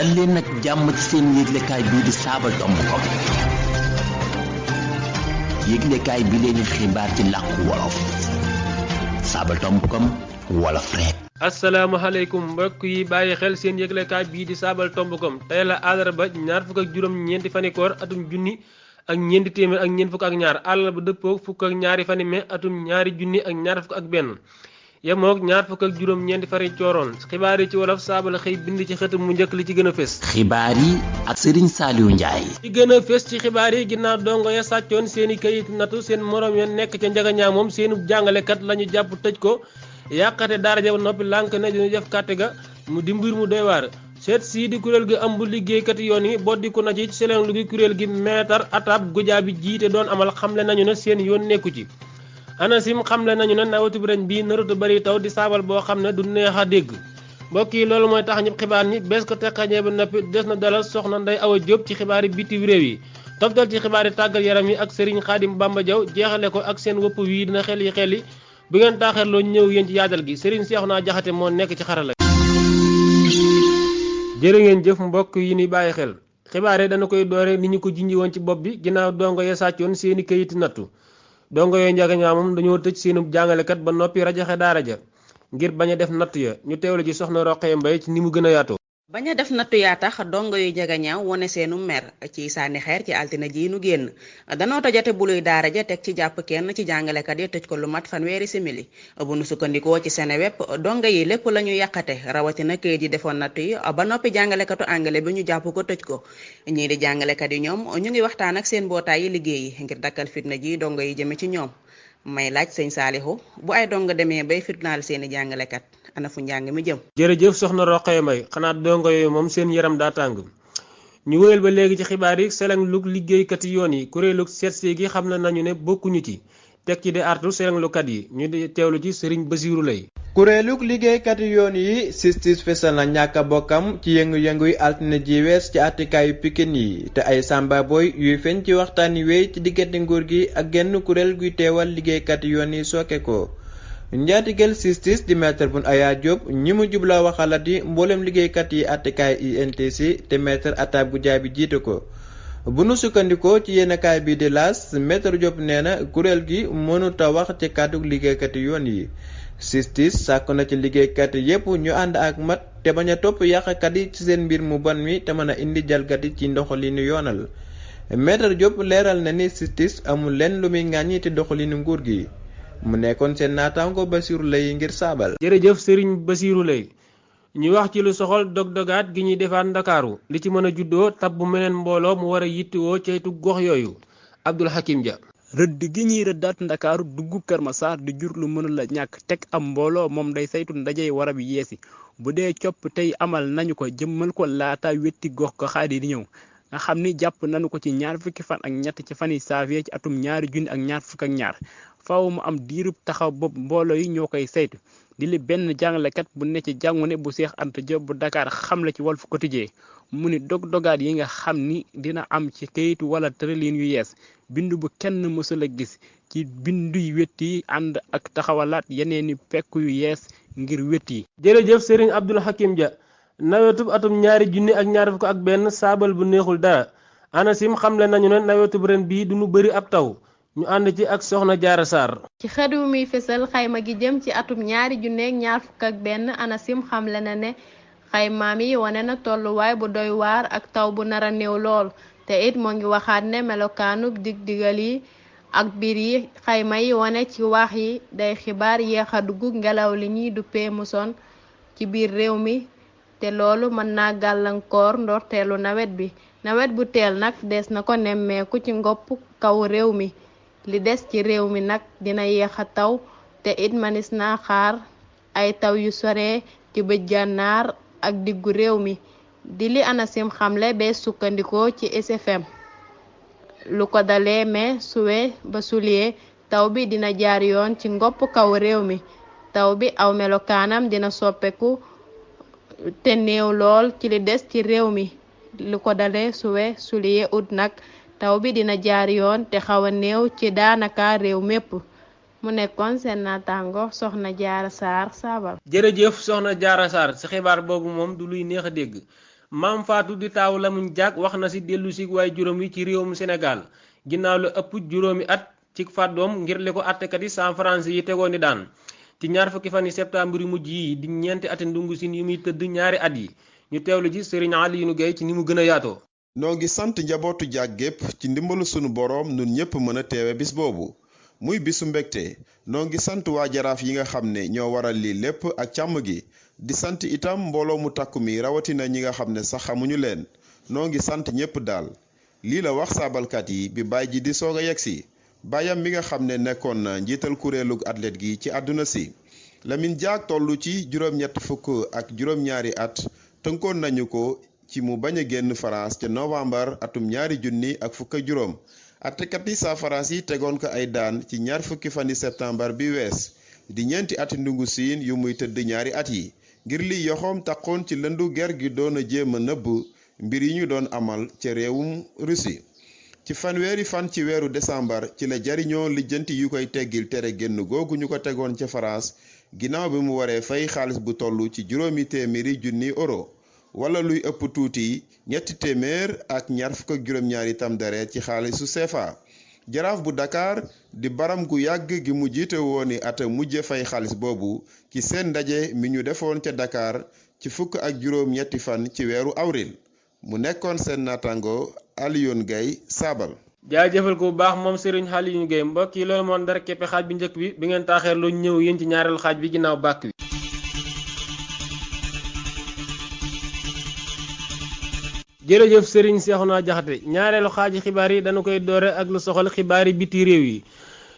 dal leen nag jàmm ci seen yëglekaay bii di saabal.com yëglekaay bi leen xibaar ci làkku wolof saabal.com wolof rek. asalaamaaleykum mbokk yi bàyyi xel seen yëglekaay bii di saabal.com tey la àllarba ñaar fukk ak juróom-ñeenti fani koor atum junni ak ñeenti téeméer ak ñeent fukk ak ñaar àllarba dëppoo fukk ak ñaari fani mai atum ñaari junni ak ñaar fukk ak benn yemook ñaar fukk ak juróom-ñeenti fari cooroon xibaar yi ci wolof saabal xëy bind ci xëtam mu njëkk li ci gën a fës. xibaar yi ak Serigne Saliou Ndiaye. ci gën a fës ci xibaar yi ginnaaw dongo ya sàccoon seeni kayit natu seen morom ya nekk ca njagañaa moom seenu jàngalekat lañu jàpp tëj ko yàqate daara ja ba noppi lànk ne dina def kàtte ga mu di mbir mu doy waar. seet sii di kuréel gi ëmb liggéeykat yoon yi boddiku na ci seleng lu gi kuréel gi meetar atab gojaa bi jiite doon amal xamle nañu ne seen yoon nekku ci. ANACIM xamle nañu ne nawetu ren bii naratu bari taw di saabal boo xam ne du neex a dégg mbokk yi loolu mooy tax ñëpp xibaar ñi bees ko teqañee ba noppi des na dalal soxna Ndeye Awa Diop ci xibaari bitim réew yi toftal ci xibaari tàggat yaram yi ak Serigne Khadim Bamba Diaw jeexale ko ak seen wëpp wii dina xel yi bu ngeen taaxeerloo ñëw yéen ci yaatal gi Serigne Cheikhouna Diakhaté moo nekk ci xarala jërë ngeen jëf mbokk yi ni bàyyi xel xibaar yi dana koy doore ni ñu ko junji woon ci bopp bi ginnaaw dongo ya sàccoon seeni kayiti nattu dongo yooyu njagañaa moom dañoo tëj seenu jàngalekat ba noppi rajaxe daara ja ngir bañ a def natt ya ñu teewlu ci soxna Roqee Mbay ci ni mu gën a yaatoo. bañ a def nattu yaa tax dongo yu njagañaaw wone seenu mer ci sànni xeer ci altine ji nu génn danoo tojate buluy daara ja teg ci jàpp kenn ci jàngalekat yi tëj ko lu mat fanweeri simili bu nu sukkandikoo ci Seneweb dongo yi lépp la ñu yàqate rawatina kayit yi defoon nattu yi ba noppi jàngalekatu anglais bi ñu jàpp ko tëj ko ñii di jàngalekat yi ñoom ñu ngi waxtaan ak seen mbootaay yi liggéey yi ngir dakkal fitna ji dongo yi jëme ci ñoom may laaj sëñ Saalihu bu ay dongo demee bay fitnaal seeni jàngalekat ana fu njàng mi jëm. jërëjëf soxna Roqee Mbay xanaa dongo yooyu moom seen yaram daa tàng ñu wéyal ba léegi ci xibaar yi seleng lug liggéeykat yi yoon yi kuréelu seetsi gi xam nañu ne bokkuñu ci teg ci di artu seleng lukat yi ñu di teewlu ci Serigne Basiiru Lay. kuréelug liggéeykat yoon yi sistis fesal na ñàkk a bokkam ci yëngu-yëngu yi altine ji wees ci àttikaayu Pikine yi te ay samba boy yuy feeñ ci waxtaan yi wéy ci diggante nguur gi ak genn kuréel guy teewal liggéeykat yoon yi sooke ko njaatigel sistis di maître Boun Aya Diop ñi mu jubla waxalat yi mboolem liggéeykat yi àttikaay INTC te maître Atab Goudiaby jiite ko bu nu sukkandikoo ci yéenekaay bi di L'As maître Diop nee na kuréel gi mënuta wax ci kàddu liggéeykat yoon yi sistis sàkku na ci liggéeykat yépp ñu ànd ak mat te bañ a topp yàqkat yi ci seen mbir mu bon mi te mën a indi jalgati ci ndoxalinu yoonal maître Diop leeral na ni sistis amul lenn lu muy ŋàññi ci doxalinu nguur gi mu nekkoon seen naataango Basiiru Lay ngir saabal. jërëjëf Serigne Basiiru Lay ñu wax ci lu soxal dog-dogaat gi ñuy defaat Ndakaaru li ci mën a juddoo tab bu meneen mbooloo mu war a yittewoo ceytu gox yooyu Abdul Hakim Dia. rëdd gi ñuy rëddaat Ndakaaru dugg Kër Masaar di jur lu mënul la ñàkk teg am mbooloo moom day saytu ndajey warab yeesi bu dee copp tey amal nañu ko jëmmal ko laata wetti gox ko xaadi di ñëw nga xam ni jàpp nañu ko ci ñaar fukki fan ak ñett ci fani janvier ci atum ñaari junni ak ñaar fukk ak ñaar faaw mu am diirub taxaw bopp mbooloo yi ñoo koy saytu di li benn jàngalekat bu ne ci jàngune bu Cheikh Anta Diop bu Dakar xamle ci Walf Quotidien mu ni dog-dogaat yi nga xam ni dina am ci kayitu wala tërëliin yu yees bindu bu kenn mësul a gis ci binduy wét yi ànd ak taxawalaat yeneeni pekk yu yees ngir wét yi. jërëjëf Serigne Abdul Hakim Dia nawetub atum ñaari junni ak ñaar fukk ak benn saabal bu neexul dara ANACIM xamle nañu ne nawetub ren bii du ñu bëri ab taw ñu ànd ci ak soxna Jaara Sarr. ci xët wu muy fësal xayma gi jëm ci atum ñaari junni ak ñaar fukk ak benn ANACIM xamle na ne xaymaam yi wane na tolluwaay bu doy waar ak taw bu nar a néew lool te it moo ngi waxaat ne melokaanub dig-digal yi ak biir yi xayma yi wane ci wax yi day xibaar yéex a dugg ngelaw li ñuy duppee muson ci biir réew mi te loolu mën naa gàllankoor ndorteelu nawet bu teel nag des na ko nemmeeku ci ngopp kaw réew mi li des ci réew mi nag dina yéex a taw te it manis naa xaar ay taw yu sore ci bëj gànnaar ak diggu réew mi di li ANACIM xamle bee sukkandikoo ci SFM lu ko dalee mai suwe ba sulier taw bi dina jaar yoon ci ngopp kaw réew mi taw bi aw melokaanam dina soppeeku te néew lool ci li des ci réew mi lu ko dalee suwe sulier ut nag taw bi dina jaar yoon te xaw a néew ci daanaka réew mépp mu nekkoon seen naataango soxna Jaara Sarr saabal. jërëjëf soxna Jaara Sarr ci xibaar boobu moom du luy neex a dégg Maam Fatou di taaw Lamine Diack wax na ci dellu si waaye juróom yi ci réewum Sénégal ginnaaw la ëpp juróomi at ci fàddoom ngir li ko àttekat yi San France yi tegoon ni daan ci ñaar fukki fan yi septembre yu mujj yi di ñeenti ati ndungu sin yu muy tëdd ñaari at yi ñu teewlu ji Serigne Alioune Gueye ci ni mu gën a yaatoo. noo ngi sant njabootu Diack gépp ci ndimbalu sunu boroom nun ñépp mën a teewe bis boobu muy bisu mbégte noo ngi sant waa jaraaf yi nga xam ne ñoo waral lii lépp ak càmm gi di sant itam mbooloo mu takku mi rawatina ñi nga xam ne sax xamuñu leen noo ngi sant ñépp daal lii la wax saabalkat yi bi baay ji di soog a yegsi baayam mi nga xam ne nekkoon na njiital kuréelug athlète gi ci àdduna si Lamine Diack tollu ci juróom-ñett fukk ak juróom-ñaari at tënkoon nañu ko ci mu bañ a génn France ca novembre atum 2015 attekat yi saa France yi tegoon ko ay daan ci ñaar fukki fani septembre bi wees di ñeenti ati ndungu siin yu muy tëdd ñaari at yi ngir li yoxoom taqoon ci lëndu ger gi doon a jéem a nëbb mbir yi ñu doon amal ca réewum Russie ci fanweeri fan ci weeru décembre ci la jariñoo lijjanti yu koy teggil tere génn googu ñu ko tegoon ca France ginnaaw bi mu waree fay xaalis bu toll ci €800,000 wala luy ëpp tuuti $224 tamdare ci xaalisu CFA jaraaf bu Dakar di baram gu yàgg gi mu jiite wooni ata mujje fay xaalis boobu ci seen ndaje mi ñu defoon ca Dakar ci 27 fan ci weeru avril mu nekkoon seen naataango Alioune Gueye Saabal. jaajëfal ko bu baax moom Serigne Alioune Gueye mbokk yi loolu moom dara képpe xaaj bi njëkk bi ngeen taaxeer lu ñëw yéen ci ñaareelu xaaj bi ginnaaw bàkk bi. jërëjëf Serigne Cheikhouna Diakhaté ñaareelu xaaji xibaar yi dañu koy doore ak lu soxal xibaar yi biti réew yi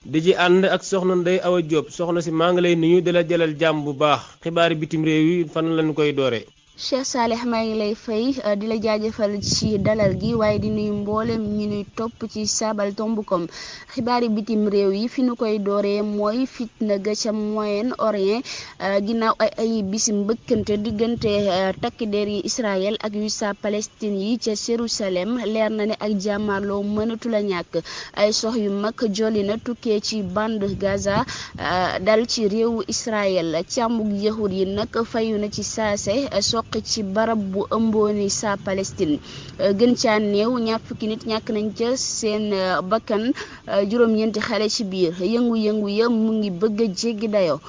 di ci ànd ak soxna Ndeye Awa Diop soxna si maa ngi lay nuyu di la jëlal jàmm bu baax xibaar yi bitim réew yi fan lañu koy doore. Cheikh Saleh maa ngi lay fay di la jaajëfal ci dalal gi waaye di nuyu mboolem ñu nuy topp ci Sabal Tombukom xibaari bitim réew yi fi nu koy dooree mooy fitna ga ca Moyen-Orient ginnaaw ay bisi mbëkkante diggante takk der yi Israël ak yu sa Palestine yi ca Jérusalem leer na ne ak jàmmarloo mënatu la ñàkk ay sox yu mag jolli na tukkee ci bande Gaza dal ci réewu Israël càmbug yahud yi nag fayu na ci saase ci barab bu ëmbooni sa Palestine gën caa néew ñaar fukki nit ñàkk nañ ca seen bakkan juróom-ñeenti xale ci biir yëngu-yëngu ya mu ngi bëgg a jéggi dayo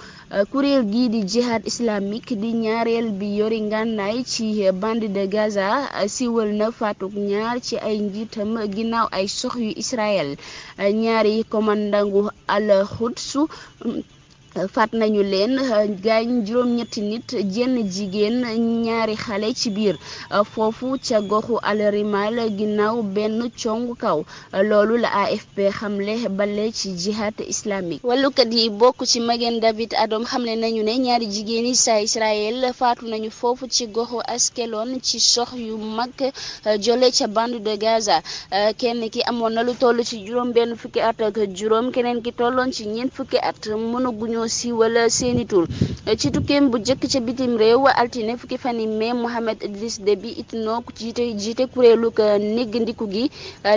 kuréel gii di jihad islamique di ñaareel bi yori ngànnaay ci bande de Gaza siwal na faatuk ñaar ci ay njiitam ginnaaw ay sox yu Israël ñaari comandangu al-Quds faat nañu leen gaañ juróom-ñetti nit jenn jigéen ñaari xale ci biir foofu ca goxu Al Rimal ginnaaw benn congu kaw loolu la AFP xamle bale ci jihad islamique wàllukat yi bokk ci Magen David Adom xamle nañu ne ñaari jigéen yi sa Israël faatu nañu foofu ci goxu Askelon ci sox yu mag jole ca bande de Gaza kenn ki amoon na lu toll ci juróom benn fukki at ak juróom keneen ki tolloon ci ñeent fukki at mënaguñoo si wala seeni tur ci tukkeem bu jëkk ca bitim réew altine fukki fani mai Mohamed Idriss Déby Itno jiite kuréelu néggandiku gi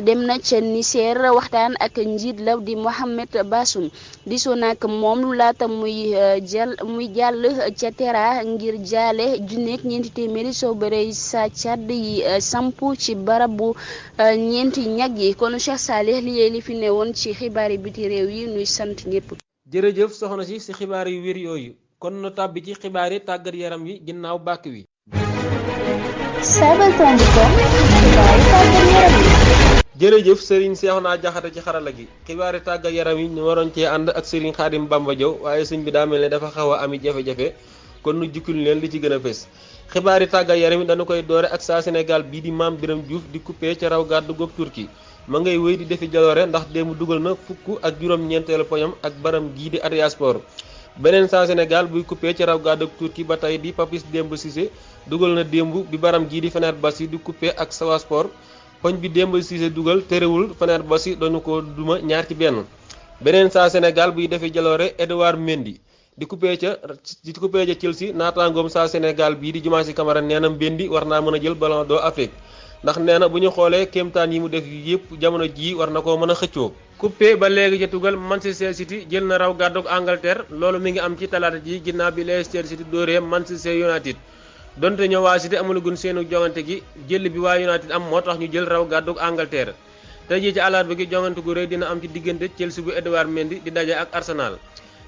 dem na ca Niger waxtaan ak njiit la di Mohamed Bazoum disoo nag moom laata muy jàll ca Tera ngir jaale junneeg ñeenti téeméeri soobare sa Tchad yi sampu ci barabu ñeenti ñag yi kon Cheikh Saleh li fi newoon ci xibaari biti réew yi nuy sant ñépp. jërëjëf soxna si ci xibaar yu wér yooyu kon nu tàbbi ci xibaar yi tàggat yaram yi ginnaaw bàkk wi. Sabal Tombukom xibaar yi tàggat yaram yi. jërëjëf Serigne Cheikhouna Diakhaté ci xarala gi xibaar yi tàggat yaram yi ñu waroon cee ànd ak Serigne Khadim Bamba Diaw waaye sëñ bi daa mel ne dafa xaw a ami jafe-jafe kon nu jukkil leen li ci gën a fës. xibaar yi tàggat yaram yi dañu koy doore ak saa Sénégal bii di Mame Birame Diouf di coupé ca raw gàddu goog Turquie ma ngay wéy di defi jaloore ndax démb dugal na fukk ak juróom-ñeenteelu poñam ak baram gii di Adria Sport beneen saa Sénégal buy coupé ci raw gàddu Turquie ba tey di Papis Demba Cissé dugal na démb bi baram gii di Fenerbahçe di coupé ak Sawa Sport poñ bi Demba Cissé dugal terewul Fenerbahçe dañu ko duma 2-1 beneen saa Sénégal buy defi jaloore Edouard Mendy di coupé ca Chelsea naataangoom saa Sénégal bii di Diomansy Kamara nee na Mendy war naa mën a jël Ballon d'Or Afrique ndax nee na bu ñu xoolee kéemtaan yi mu def yépp jamono jii war na koo mën a xëccoo. coupé ba léegi ca tugal Manchester City jël na raw gàddug Angleterre loolu mi ngi am ci talaata ji ginnaaw bi Leicester City dóoree Manchester United donte ñoo waa City amulagun seenu jongante gi jël bi waa United am moo tax ñu jël raw gàddug Angleterre tey jii ci àllarba gi jongante gu rëy dina am ci diggante Chelsea bu Edouard Mendy di daje ak Arsenal.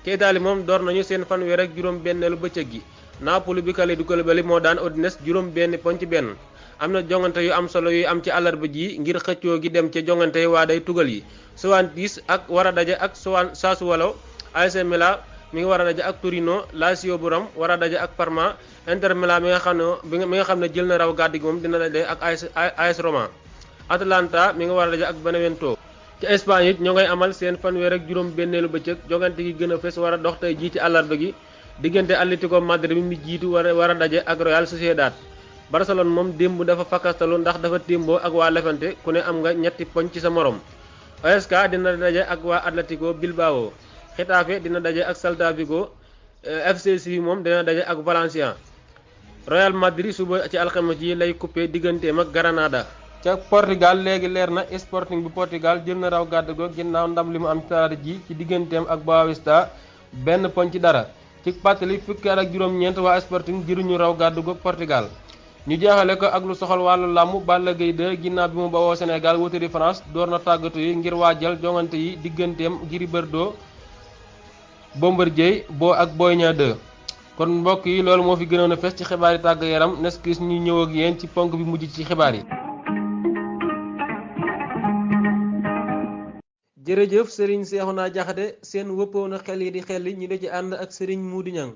ci Italie moom door nañu seen fanweer ak juróom-benneelu bëccëg gi Napoli bi Kalidou Koulibaly moo daan Udinese juróom-benn poñ ci benn. am na jongante yu am solo yu am ci àllarba ji ngir xëccoo gi dem ci jongante yi waa day tugal yi Juventus ak war a daje ak Sassuolo. AC Milan mi ngi war a daje ak Torino Lazio bu Rome war a daje ak Parma Inter Milan mi nga xam ne jël na raw gàddu gi moom dina daje ak AS Roma. Atalanta mi ngi war a daje ak Benevento. ci Espagne it ñoo ngay amal seen fanweer ak juróom-benneelu bëccëg jogante gi gën a fes war a dox tey jii ci àllarba gi diggante Atlético Madrid mi jiitu war a daje ak Real Sociedad. Barcelone moom démb dafa fakkastalu ndax dafa témboo ak waa Levante ku ne am nga ñetti poñ ci sa morom. OSK dina daje ak waa Atlético Bilbao. Getafe dina daje ak Celta Vigo. FC Sevilla moom dina daje ak Valencia. Real Madrid suba ci alxames yi lay coupé digganteem ak Granada. ca Portugal léegi leer na Sporting bu Portugal jël na raw gàddu go ginnaaw ndam li mu am talaata ji ci digganteem ak Boavista benn poñ ci dara ci pàttali fukki at ak juróom-ñeent waa Sporting jëruñu raw gàddu go Portugal. ñu jeexale ko ak lu soxal wàllu làmb Balla Gaye 2 ginnaaw bi mu bawoo Sénégal wutali France door na tàggatu yi ngir waajal jongante yi digganteem Gris Bordeaux Bombardier ak Boy Niang 2. kon mbokk yi loolu moo fi gënoon a fes ci xibaar yi tàggat yaram neskis ñu ñëw ak yéen ci ponk bi mujj ci xibaar yi. jërëjëf Serigne Cheikhouna Diakhaté seen wëppoo na xel yi di xel ñu di ci ànd ak Serigne Modou Niang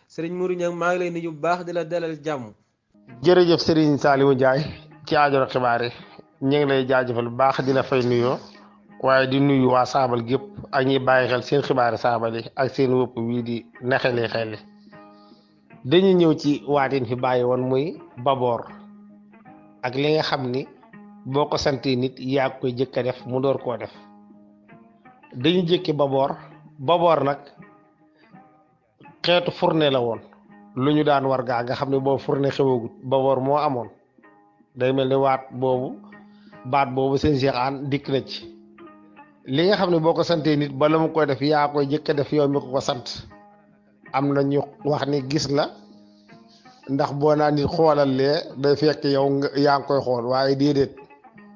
Serigne Modou Niang maa ngi lay nuyu bu baax di la dalal jàmm. jërëjëf Serigne Saliou Ndiaye ci aajo xibaar yi ñu ngi lay jaajëfal bu baax di la fay nuyoo waaye di nuyu waa saabal gépp ak ñi bàyyi xel seen xibaari saabal yi ak seen wëpp wii di nexeli xel dañuy ñëw ci waatin fi bàyyi woon muy baboor ak li nga xam ni boo ko santee nit yaa koy jëkk a def mu door koo def dañu jëkki baboor nag xeetu fourne la woon lu ñu daan war gaa nga xam ne boobu fourne xewagut baboor moo amoon day mel ni baat boobu seen Cheikh Aan dikk na ci li nga xam ne boo ko santee nit bala mu koy def yaa koy jëkk a def yow mi ko sant am na ñu wax ni gis la ndax boo naa nit xoolal lee day fekk yow yaa ngi koy xool waaye déedéet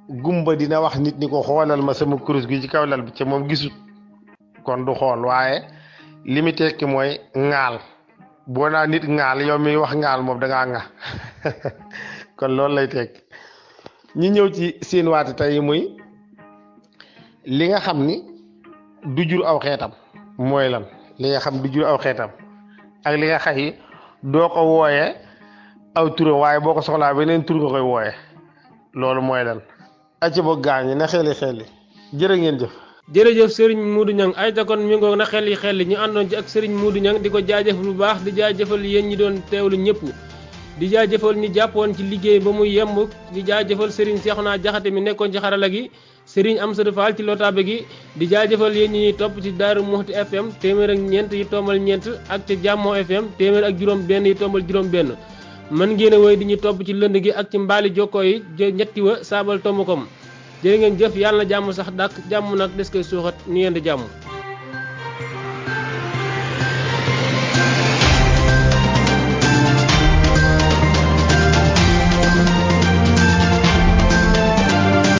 gumba dina wax nit ni ko xoolal ma sama kurus gi ci kaw lal bi ca moom gisut kon du xool waaye li mu tekki mooy ŋaal boo naa nit ŋaal yow mi wax ŋaal moom dangaa ŋa kon loolu lay tekki ñi ñëw ci seen waati tey muy li nga xam ni du jur aw xeetam mooy lan li nga xam du jur aw xeetam ak li nga xay doo ko wooyee aw tura waaye boo ko soxlaa beneen tur nga koy wooye loolu mooy lan acca boog gaañi na xeli jërë ngeen jëf jërëjëf Serigne Modou Niang ay ta kon mi ngoog na xel ñu àndoon ci ak Serigne Modou Niang di ko jaajëfal bu baax di jaajëfal yéen ñi doon teewlu ñëpp di jaajëfal ñi jàppoon ci liggéey ba muy yemb di jaajëfal Serigne Cheikhouna Diakhaté mi nekkoon ci xarala gi Serigne Amsadou Fall ci lotaabe gi di jaajëfal yéen ñi ñuy topp ci Daaru Muxti FM téeméer ak ñeent yi tombal ñeent ak ci Jàmmoo FM téeméer ak juróom benn yi tombal juróom benn mën ngeen a woy di ñu topp ci lënd gi ak ci mbaali jokkoo yi ñetti wa saabal tomb kom jërë ngeen jëf yàlla na jàmm sax dàkk jàmm nag des koy suuxat ñu yend jàmm